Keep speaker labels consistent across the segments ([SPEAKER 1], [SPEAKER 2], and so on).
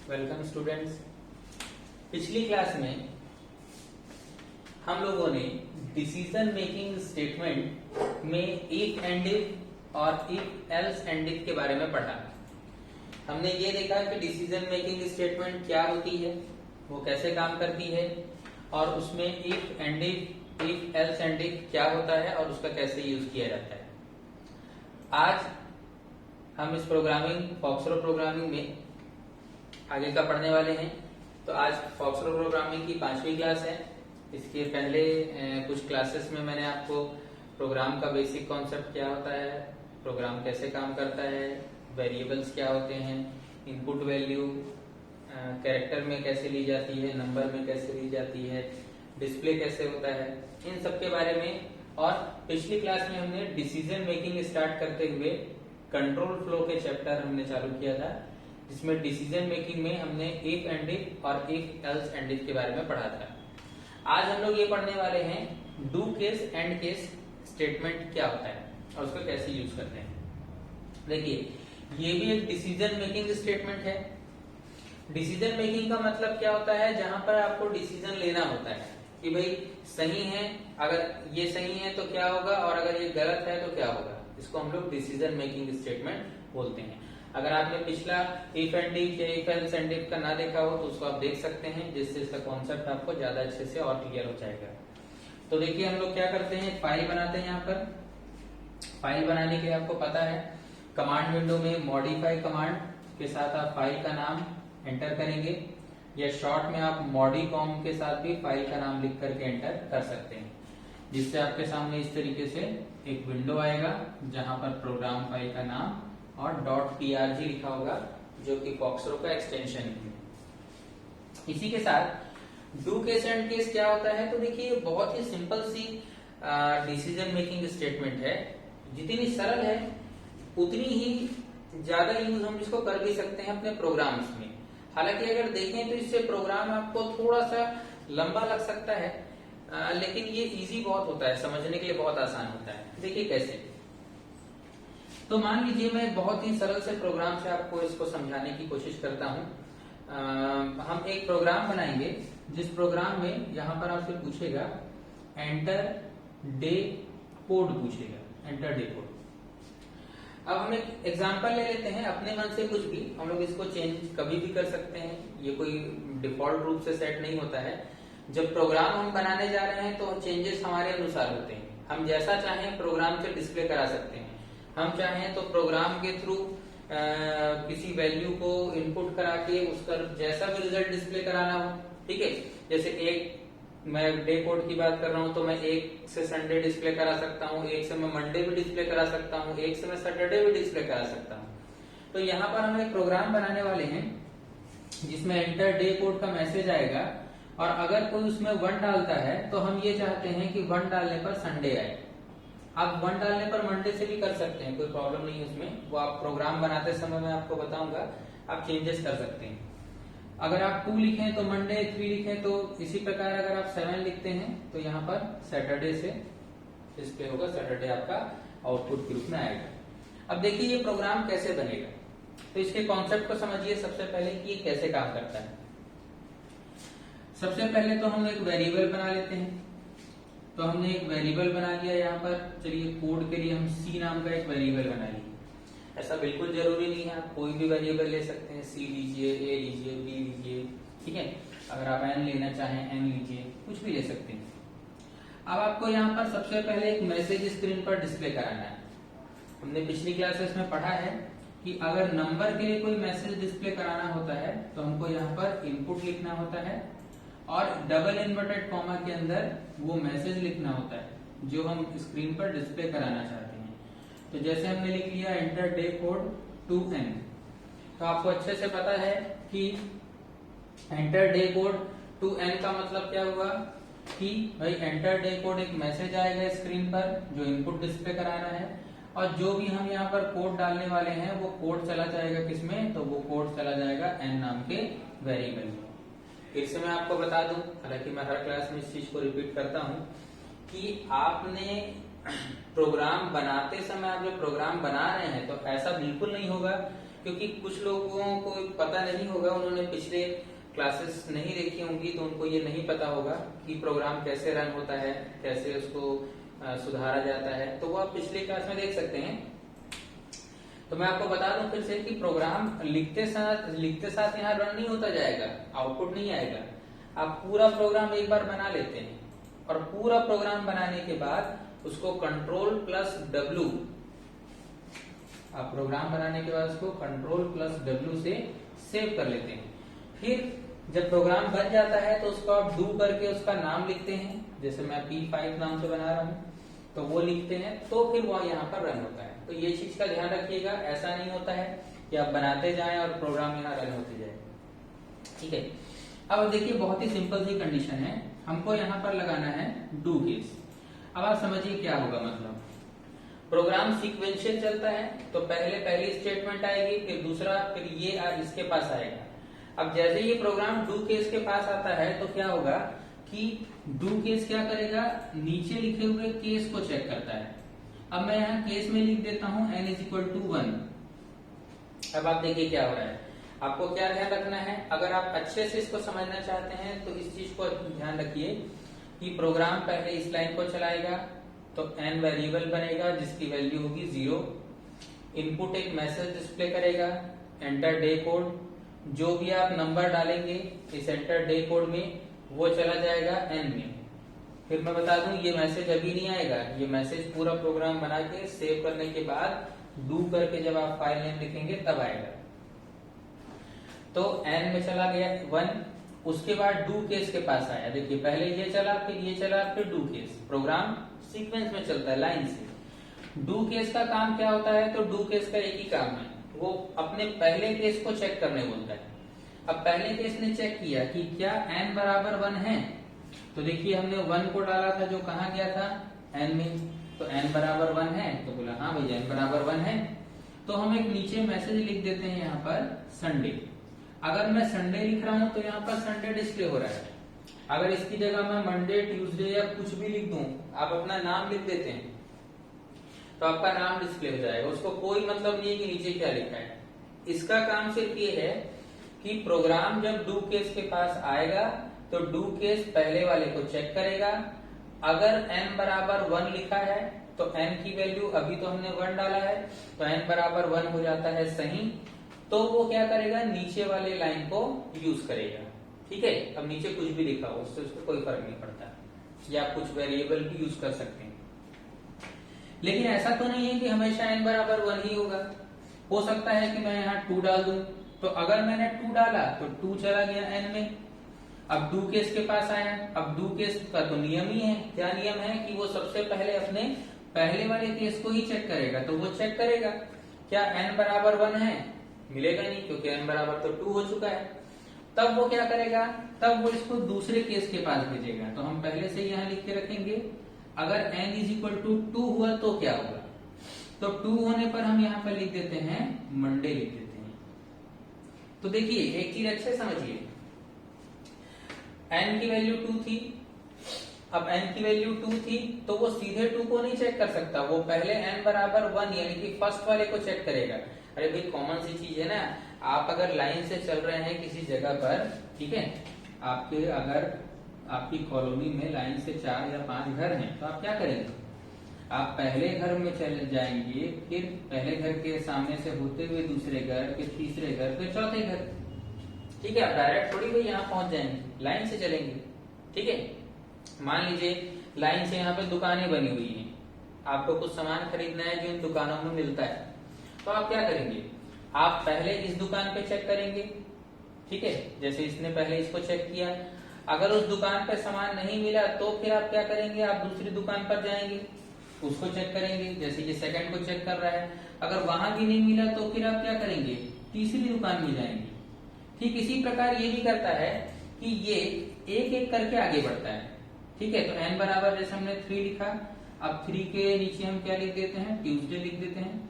[SPEAKER 1] Welcome students. पिछली class में हम लोगों ने डिसीजन मेकिंग स्टेटमेंट में इफ एंड इफ और इफ एल्स एंड इफ के बारे में पढ़ा। हमने ये देखा कि डिसीजन मेकिंग स्टेटमेंट क्या होती है, वो कैसे काम करती है और उसमें if and if else and if क्या होता है और उसका कैसे यूज किया जाता है। आज हम इस फॉक्सट्रॉट प्रोग्रामिंग में आगे का पढ़ने वाले हैं। तो आज फॉक्सट्रॉट प्रोग्रामिंग की 5वीं क्लास है। इसके पहले कुछ क्लासेस में मैंने आपको प्रोग्राम का बेसिक कॉन्सेप्ट क्या होता है, प्रोग्राम कैसे काम करता है, वेरिएबल्स क्या होते हैं, इनपुट वैल्यू कैरेक्टर में कैसे ली जाती है, नंबर में कैसे ली जाती है, डिस्प्ले कैसे होता है, इन सब के बारे में। और पिछली क्लास में हमने डिसीजन मेकिंग स्टार्ट करते हुए कंट्रोल फ्लो के चैप्टर हमने चालू किया था, जिसमें डिसीजन मेकिंग में हमने इफ एंड इफ और इफ एल्स एंड इफ के बारे में पढ़ा था। आज हम लोग ये पढ़ने वाले हैं do case and case statement क्या होता है और उसको कैसे यूज करते हैं। देखिए, ये भी एक डिसीजन मेकिंग स्टेटमेंट है। डिसीजन मेकिंग का मतलब क्या होता है, जहां पर आपको डिसीजन लेना होता है कि भाई सही है, अगर ये सही है तो क्या होगा और अगर ये गलत है तो क्या होगा। इसको हम लोग डिसीजन मेकिंग स्टेटमेंट बोलते हैं। अगर आपने पिछला इफ एंड इफ या इफ एल्स एंड इफ का ना देखा हो तो उसको आप देख सकते हैं, जिससे इसका कॉन्सेप्ट आपको ज्यादा अच्छे से और क्लियर हो जाएगा। तो देखिए, हम लोग क्या करते हैं, फाइल बनाते हैं। यहाँ पर फाइल बनाने के लिए आपको पता है, कमांड विंडो में मॉडिफाई कमांड के साथ आप फाइल का नाम एंटर करेंगे, या शॉर्ट में आप मॉडिकॉम के साथ भी फाइल का नाम लिख करके एंटर कर सकते हैं, जिससे आपके सामने इस तरीके से एक विंडो आएगा जहां पर प्रोग्राम फाइल का नाम और .prg लिखा होगा, जो कि फॉक्सट्रॉट का एक्सटेंशन है। इसी के साथ डू केस एंड केस क्या होता है, तो देखिए बहुत ही सिंपल सी डिसीजन मेकिंग स्टेटमेंट है। जितनी सरल है उतनी ही ज्यादा यूज हम इसको कर भी सकते हैं अपने प्रोग्राम्स में। हालांकि अगर देखें तो इससे प्रोग्राम आपको थोड़ा सा लंबा लग सकता है, लेकिन ये इजी बहुत होता है, समझने के लिए बहुत आसान होता है। देखिए कैसे, तो मान लीजिए मैं बहुत ही सरल से प्रोग्राम से आपको इसको समझाने की कोशिश करता हूं। हम एक प्रोग्राम बनाएंगे जिस प्रोग्राम में यहाँ पर आपसे पूछेगा एंटर डे कोड, पूछेगा एंटर डे कोड। अब हम एक एग्जांपल ले लेते हैं, अपने मन से कुछ भी, हम लोग इसको चेंज कभी भी कर सकते हैं, ये कोई डिफॉल्ट रूप से सेट नहीं होता है। जब प्रोग्राम हम बनाने जा रहे हैं तो चेंजेस हमारे अनुसार होते हैं, हम जैसा चाहें प्रोग्राम से डिस्प्ले करा सकते हैं। हम चाहें तो प्रोग्राम के थ्रू किसी वैल्यू को इनपुट करा के उसका जैसा भी रिजल्ट डिस्प्ले कराना हो, ठीक है। जैसे मैं डे कोड की बात कर रहा हूं तो मैं 1 से संडे डिस्प्ले करा सकता हूं, 1 से मैं मंडे भी डिस्प्ले करा सकता हूं, 1 से मैं सैटरडे भी डिस्प्ले करा सकता हूं। तो यहाँ पर हम एक प्रोग्राम बनाने वाले हैं जिसमें एंटर डे कोड का मैसेज आएगा, और अगर कोई उसमें 1 डालता है तो हम ये चाहते हैं कि 1 डालने पर संडे आए। आप 1 डालने पर मंडे से भी कर सकते हैं, कोई प्रॉब्लम नहीं है उसमें, वो आप प्रोग्राम बनाते समय मैं आपको बताऊंगा, आप चेंजेस कर सकते हैं। अगर आप 2 लिखें तो मंडे, 3 लिखें तो इसी प्रकार अगर आप 7 लिखते हैं तो यहाँ पर सैटरडे से डिस्प्ले होगा, सैटरडे आपका आउटपुट के रूप में आएगा। अब देखिए ये प्रोग्राम कैसे बनेगा, तो इसके कॉन्सेप्ट को समझिए सबसे पहले कि ये कैसे काम करता है। सबसे पहले तो हम एक वेरिएबल बना लेते हैं। तो हमने एक वेरिएबल बना लिया यहाँ पर, चलिए कोड के लिए हम सी नाम का एक वेरिएबल बना लिए। ऐसा बिल्कुल जरूरी नहीं है, आप कोई भी वेरिएबल ले सकते हैं, सी लीजिए, ए लीजिए, बी लीजिए, ठीक है। अगर आप एन लेना चाहें एन लीजिए, कुछ भी ले सकते हैं। अब आपको यहाँ पर सबसे पहले एक मैसेज स्क्रीन पर डिस्प्ले कराना है। हमने पिछली क्लासेस में पढ़ा है कि अगर नंबर के लिए कोई मैसेज डिस्प्ले कराना होता है तो हमको यहाँ पर इनपुट लिखना होता है और डबल इन्वर्टेड कॉमा के अंदर वो मैसेज लिखना होता है जो हम स्क्रीन पर डिस्प्ले कराना चाहते हैं। तो जैसे हमने लिख लिया एंटर डे कोड 2n, तो आपको अच्छे से पता है कि एंटर डे कोड 2n का मतलब क्या हुआ कि भाई एंटर डे कोड एक मैसेज आएगा स्क्रीन पर जो इनपुट डिस्प्ले कराना है, और जो भी हम यहाँ पर कोड डालने वाले हैं वो कोड चला जाएगा किसमें, तो वो कोड चला जाएगा n नाम के वेरिएबल में। फिर से मैं आपको बता दूं, हालांकि मैं हर क्लास में इस चीज को रिपीट करता हूं, कि आपने प्रोग्राम बनाते समय आप जो प्रोग्राम बना रहे हैं तो ऐसा बिल्कुल नहीं होगा क्योंकि कुछ लोगों को पता नहीं होगा, उन्होंने पिछले क्लासेस नहीं देखी होंगी, तो उनको ये नहीं पता होगा कि प्रोग्राम कैसे रन होता है, कैसे उसको सुधारा जाता है। तो वो आप पिछले क्लास में देख सकते हैं। तो मैं आपको बता दूं फिर से कि प्रोग्राम लिखते साथ यहाँ रन नहीं होता जाएगा, आउटपुट नहीं आएगा। आप पूरा प्रोग्राम एक बार बना लेते हैं और पूरा प्रोग्राम बनाने के बाद उसको Ctrl+W, आप प्रोग्राम बनाने के बाद उसको Ctrl+W से सेव कर लेते हैं। फिर जब प्रोग्राम बन जाता है तो उसको आप डू करके उसका नाम लिखते हैं, जैसे मैं P5 नाम से बना रहा हूं, तो वो लिखते हैं, तो फिर वह यहाँ पर रन होता है। तो ये चीज का ध्यान रखिएगा, ऐसा नहीं होता है कि आप बनाते जाएं और प्रोग्राम यहाँ रन होते जाए। ठीक है, अब देखिए बहुत ही सिंपल सी कंडीशन है, हमको यहाँ पर लगाना है डू केस। अब आप समझिए क्या होगा, मतलब प्रोग्राम सीक्वेंशियल चलता है, तो पहली स्टेटमेंट आएगी, फिर दूसरा, फिर ये इसके पास आएगा। अब जैसे ये प्रोग्राम डू केस के पास आता है तो क्या होगा कि डू केस क्या करेगा, नीचे लिखे हुए केस को चेक करता है। अब मैं यहाँ केस में लिख देता हूं n=1। अब आप देखिए क्या हो रहा है, आपको क्या ध्यान रखना है, अगर आप अच्छे से इसको समझना चाहते हैं तो इस चीज को ध्यान रखिए कि प्रोग्राम पहले इस लाइन को चलाएगा, तो n वेरिएबल बनेगा जिसकी वैल्यू होगी 0। इनपुट एक मैसेज डिस्प्ले करेगा, एंटर डे कोड, जो भी आप नंबर डालेंगे इस एंटर डे कोड में वो चला जाएगा n में। फिर मैं बता दूं ये मैसेज अभी नहीं आएगा, ये मैसेज पूरा प्रोग्राम बना के सेव करने के बाद डू करके जब आप फाइल नेम लिखेंगे तब आएगा। तो n में चला गया 1, उसके बाद डू केस के पास आया। देखिए पहले ये चला, फिर ये चला, फिर डू केस। प्रोग्राम सीक्वेंस में चलता है, लाइन से। डू केस का काम क्या होता है, तो डू केस का एक ही काम है, वो अपने पहले केस को चेक करने बोलता है। अब पहले केस ने चेक किया कि क्या n बराबर 1 है, तो देखिए हमने 1 को डाला था जो कहा गया था n में, तो n बराबर 1 है, तो बोला हाँ भैया n बराबर 1 है। तो हम एक नीचे मैसेज लिख देते हैं यहाँ पर संडे। अगर मैं संडे लिख रहा हूं तो यहाँ पर संडे डिस्प्ले हो रहा है। अगर इसकी जगह मैं मंडे, ट्यूसडे या कुछ भी लिख दूं, आप अपना नाम लिख देते हैं तो आपका नाम डिस्प्ले हो जाएगा, उसको कोई मतलब नहीं है कि नीचे क्या लिखा है। इसका काम सिर्फ ये है कि प्रोग्राम जब डू केस के पास आएगा तो डू केस पहले वाले को चेक करेगा। अगर n बराबर 1 लिखा है तो n की वैल्यू, अभी तो हमने 1 डाला है, तो n बराबर 1 हो जाता है सही, तो वो क्या करेगा, नीचे वाले लाइन को यूज करेगा। ठीक है, अब नीचे कुछ भी लिखा हो उससे उसको कोई फर्क नहीं पड़ता, या कुछ वेरिएबल भी यूज कर सकते हैं। लेकिन ऐसा तो नहीं है कि हमेशा n बराबर 1 ही होगा, हो सकता है कि मैं यहाँ 2 डाल दूं, तो अगर मैंने 2 डाला तो 2 चला गया n में। अब डू केस के पास आया, अब डू केस का तो नियम ही है, क्या नियम है कि वो सबसे पहले अपने पहले वाले केस को ही चेक करेगा। तो वो चेक करेगा क्या n बराबर 1 है, मिलेगा नहीं क्योंकि n बराबर तो 2 हो चुका है। तब वो क्या करेगा, तब वो इसको दूसरे केस के पास भेजेगा। तो हम पहले से यहाँ लिख के रखेंगे, अगर n=2 हुआ तो क्या होगा, तो 2 होने पर हम यहाँ पर लिख देते हैं मंडे लिख देते हैं। तो देखिए एक चीज अच्छे समझिए, n की वैल्यू 2 थी, अब n की वैल्यू 2 थी तो वो सीधे 2 को नहीं चेक कर सकता, वो पहले n बराबर 1 यानी कि फर्स्ट वाले को चेक करेगा। अरे भाई कॉमन सी चीज है ना, आप अगर लाइन से चल रहे हैं किसी जगह पर, ठीक है, आपके अगर आपकी कॉलोनी में लाइन से 4 या 5 घर हैं, तो आप क्या करेंगे, आप पहले घर में चले जाएंगे, फिर पहले घर के सामने से होते हुए दूसरे घर, फिर तीसरे घर, फिर चौथे घर। ठीक है, आप डायरेक्ट थोड़ी भाई यहाँ पहुंच जाएंगे, लाइन से चलेंगे। ठीक है, मान लीजिए लाइन से यहाँ पे दुकानें बनी हुई हैं, आपको कुछ सामान खरीदना है जो इन दुकानों में मिलता है, तो आप क्या करेंगे, आप पहले इस दुकान पे चेक करेंगे। ठीक है, जैसे इसने पहले इसको चेक किया, अगर उस दुकान पे सामान नहीं मिला तो फिर आप क्या करेंगे, आप दूसरी दुकान पर जाएंगे, उसको चेक करेंगे, जैसे ये सेकंड को चेक कर रहा है। अगर वहां भी नहीं मिला तो फिर आप क्या करेंगे, तीसरी दुकान में जाएंगे। ठीक इसी प्रकार ये भी करता है कि ये एक एक करके आगे बढ़ता है। ठीक है, तो n बराबर जैसे हमने 3 लिखा, अब 3 के नीचे हम क्या लिख देते हैं, ट्यूसडे लिख देते हैं।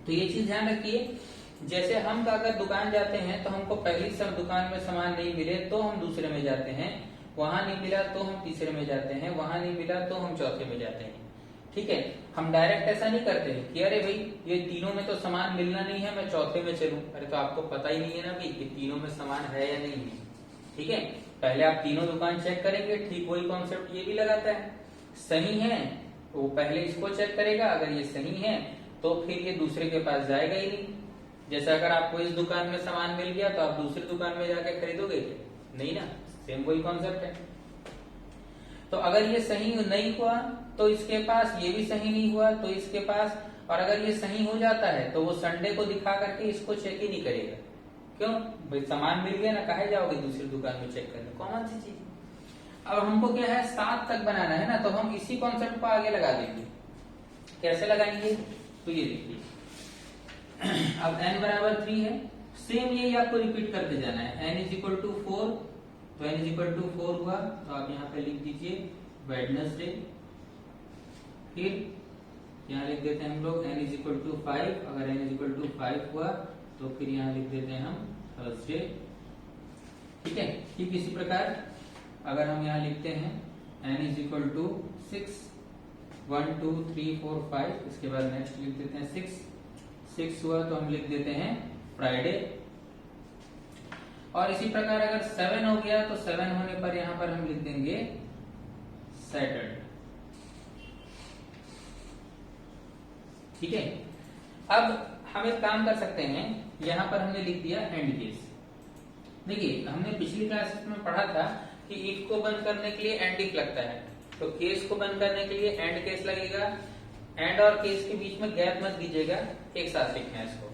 [SPEAKER 1] तो ये चीज ध्यान रखिए, जैसे हम अगर दुकान जाते हैं तो हमको पहली सब दुकान में सामान नहीं मिले तो हम दूसरे में जाते हैं, वहां नहीं मिला तो हम तीसरे में जाते हैं, वहां नहीं मिला तो हम चौथे में जाते हैं। ठीक है, हम डायरेक्ट ऐसा नहीं करते कि अरे भाई ये तीनों में तो सामान मिलना नहीं है, मैं चौथे में चलूं। अरे तो आपको पता ही नहीं है ना भाई कि तीनों में सामान है या नहीं है। ठीक है, पहले आप तीनों दुकान चेक करेंगे। ठीक वही कॉन्सेप्ट ये भी लगाता है, सही है वो पहले इसको चेक करेगा, अगर ये सही है तो फिर ये दूसरे के पास जाएगा ही नहीं। जैसे अगर आपको इस दुकान में सामान मिल गया तो आप दूसरी दुकान में जाके खरीदोगे नहीं ना, सेम वही कॉन्सेप्ट है। तो अगर ये सही नहीं हुआ तो इसके पास, ये भी सही नहीं हुआ तो इसके पास, और अगर ये सही हो जाता है तो वो संडे को दिखा करके इसको चेक ही नहीं करेगा। क्यों भाई, सामान मिल गया ना, कहे जाओगे दूसरी दुकान में चेक करने, कॉमन सी चीज। अब हमको क्या है 7 तक बनाना है ना, तो हम इसी कॉन्सेप्ट को आगे लगा देंगे। कैसे लगाएंगे, तो ये देखिए अब n बराबर 3 है, सेम यही आपको रिपीट करते जाना है। n इज इक्वल टू 4, तो n इज इक्वल टू 4 हुआ तो आप यहाँ पे लिख दीजिए वेडनेसडे। फिर यहाँ लिख देते हैं हम लोग n इज इक्वल टू 5, अगर n इज इक्वल टू 5 हुआ तो फिर यहाँ लिख देते हैं हम थर्सडे। ठीक है, ठीक इसी प्रकार अगर हम यहाँ लिखते हैं n इज इक्वल टू 6, 1 2 3 4 5, इसके बाद नेक्स्ट लिख देते हैं 6 हुआ तो हम लिख देते हैं फ्राइडे। और इसी प्रकार अगर 7 हो गया तो 7 होने पर यहां पर हम लिख देंगे सैटरडे। ठीक है, अब हम एक काम कर सकते हैं, यहां पर हमने लिख दिया एंड केस। देखिए हमने पिछली क्लासेस में पढ़ा था कि इफ को बंद करने के लिए एंड इफ लगता है, तो केस को बंद करने के लिए एंड केस लगेगा। एंड और केस के बीच में गैप मत दीजिएगा, एक साथ लिखना है इसको।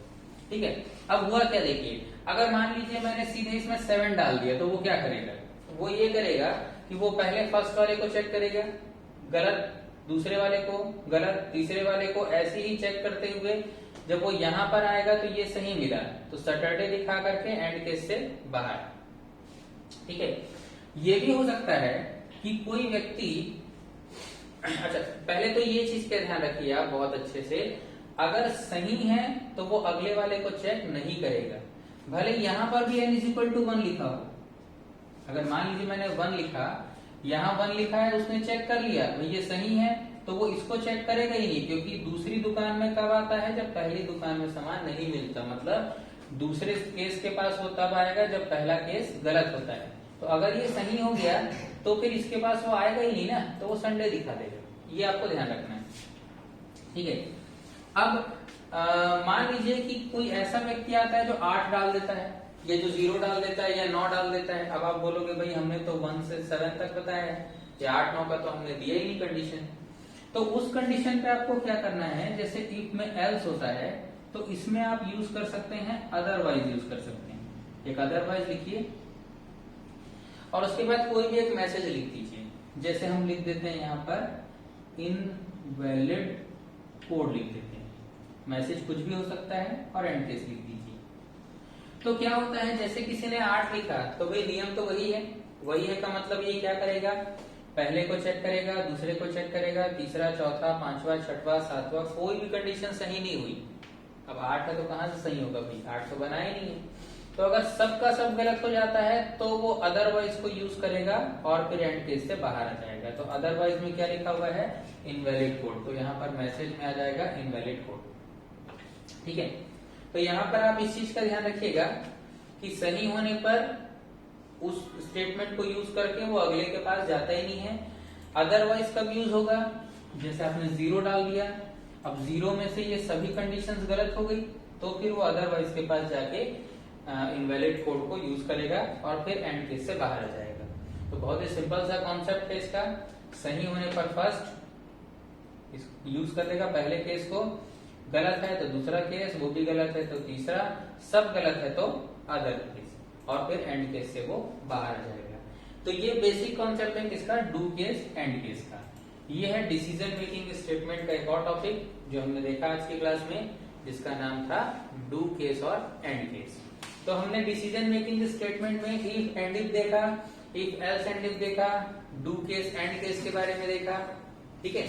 [SPEAKER 1] ठीक है, अब हुआ क्या देखिए, अगर मान लीजिए मैंने सीधे इसमें 7 डाल दिया तो वो क्या करेगा, वो ये करेगा कि वो पहले फर्स्ट वाले को चेक करेगा गलत, दूसरे वाले को गलत, तीसरे वाले को, ऐसे ही चेक करते हुए जब वो यहां पर आएगा तो ये सही मिला तो सैटरडे दिखा करके एंड केस से बाहर। ठीक है, ये भी हो सकता है कि कोई व्यक्ति, अच्छा पहले तो ये चीज का ध्यान रखिए आप बहुत अच्छे से, अगर सही है तो वो अगले वाले को चेक नहीं करेगा, भले यहां पर भी n इज इक्वल टू 1 लिखा हो। अगर मान लीजिए मैंने 1 लिखा, यहाँ 1 लिखा है, उसने चेक कर लिया भाई ये सही है, तो वो इसको चेक करेगा ही नहीं, क्योंकि दूसरी दुकान में कब आता है, जब पहली दुकान में सामान नहीं मिलता, मतलब दूसरे केस के पास वो तब आएगा जब पहला केस गलत होता है। तो अगर ये सही हो गया तो फिर इसके पास वो आएगा ही नहीं ना, तो वो संडे दिखा देगा, ये आपको ध्यान रखना है। ठीक है, अब मान लीजिए कि कोई ऐसा व्यक्ति आता है जो 8 डाल देता है, या जो 0 डाल देता है, या 9 डाल देता है। अब आप बोलोगे भाई हमने तो 1 से 7 तक बताया है, या 8 9 का तो हमने दिया ही नहीं कंडीशन। तो उस कंडीशन पे आपको क्या करना है, जैसे इफ में एल्स होता है तो इसमें आप यूज कर सकते हैं अदरवाइज यूज कर सकते हैं। एक अदरवाइज लिखिए और उसके बाद कोई भी एक मैसेज लिख दीजिए, जैसे हम लिख देते हैं यहाँ पर इनवैलिड कोड लिख देते हैं, मैसेज कुछ भी हो सकता है और एंड केस लिख दीजिए। तो क्या होता है, जैसे किसी ने 8 लिखा तो भाई नियम तो वही है का मतलब ये क्या करेगा, पहले को चेक करेगा, दूसरे को चेक करेगा, तीसरा, चौथा, 5वां, 6वां, 7वां, कोई भी कंडीशन सही नहीं हुई। अब 8 है तो कहां से सही होगा भाई, 8 तो बना ही नहीं है। तो अगर सबका सब गलत हो जाता है तो वो अदरवाइज को यूज करेगा और फिर एंड केस से बाहर आ जाएगा। तो अदरवाइज में क्या लिखा हुआ है, इनवैलिड कोड, तो यहाँ पर मैसेज में आ जाएगा इनवैलिड कोड। ठीक है, तो यहाँ पर आप इस चीज का ध्यान रखिएगा कि सही होने पर उस स्टेटमेंट को यूज करके वो अगले के पास जाता ही नहीं है। अदरवाइज कब यूज होगा, जैसे आपने 0 डाल दिया, अब 0 में से ये सभी कंडीशंस गलत हो गई तो फिर वो अदरवाइज के पास जाके इनवैलिड कोड को यूज करेगा और फिर एंड केस से बाहर आ जाएगा। तो बहुत ही सिंपल सा कॉन्सेप्ट है इसका, सही होने पर फर्स्ट यूज कर लेगा पहले केस को, गलत है तो दूसरा केस, वो भी गलत है तो तीसरा, सब गलत है तो अदर केस, और फिर एंड केस से वो बाहर आ जाएगा। तो ये बेसिक कॉन्सेप्ट है किसका, डू केस एंड केस का। ये है डिसीजन मेकिंग स्टेटमेंट का एक और टॉपिक जो हमने देखा आज की क्लास में, जिसका नाम था डू केस और एंड केस। तो हमने डिसीजन मेकिंग स्टेटमेंट में इफ एंड इफ देखा, इफ एल्स एंड इफ देखा, डू केस एंड केस के बारे में देखा। ठीक है,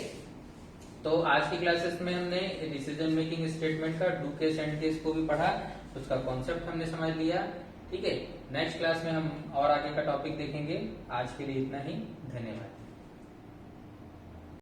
[SPEAKER 1] तो आज की क्लासेस में हमने डिसीजन मेकिंग स्टेटमेंट का डू केस एंड केस को भी पढ़ा, उसका कॉन्सेप्ट हमने समझ लिया। ठीक है, नेक्स्ट क्लास में हम और आगे का टॉपिक देखेंगे। आज के लिए इतना ही, धन्यवाद।